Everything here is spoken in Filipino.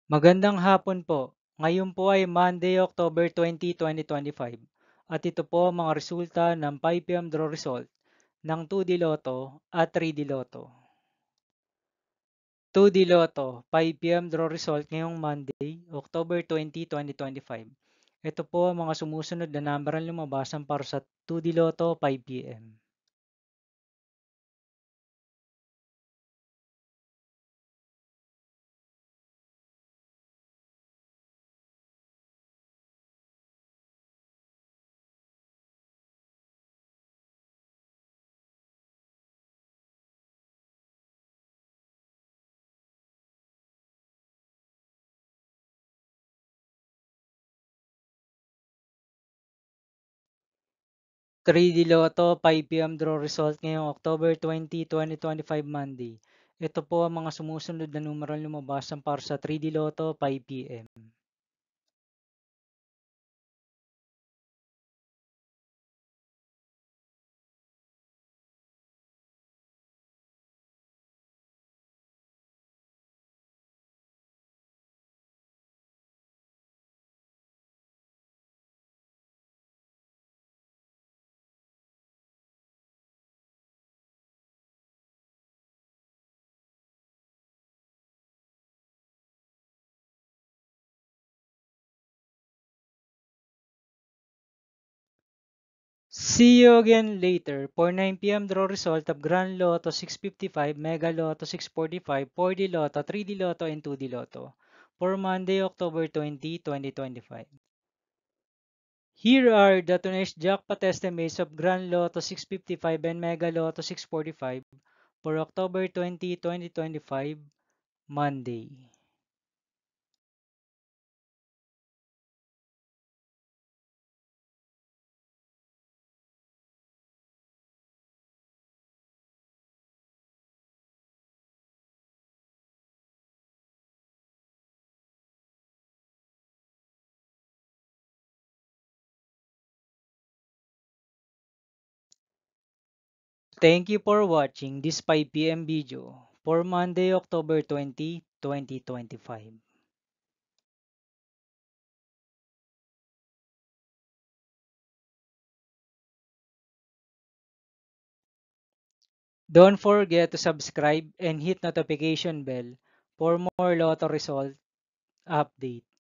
Magandang hapon po. Ngayon po ay Monday, October 20, 2025. At ito po ang mga resulta ng 5 PM draw result ng 2D Lotto at 3D Lotto. 2D Lotto, 5 PM draw result ngayong Monday, October 20, 2025. Ito po ang mga sumusunod na number ang lumabasan para sa 2D Lotto 5 PM. 3D Lotto 5 PM draw result ngayong October 20, 2025 Monday. Ito po ang mga sumusunod na numerong lumabasan para sa 3D Lotto 5 PM. See you again later for 9 PM draw result of Grand Lotto 655, Mega Lotto 645, 4D Lotto, 3D Lotto, and 2D Lotto for Monday, October 20, 2025. Here are the today's jackpot estimates of Grand Lotto 655 and Mega Lotto 645 for October 20, 2025, Monday. Thank you for watching this 5 PM video for Monday, October 20, 2025. Don't forget to subscribe and hit notification bell for more Lotto result update.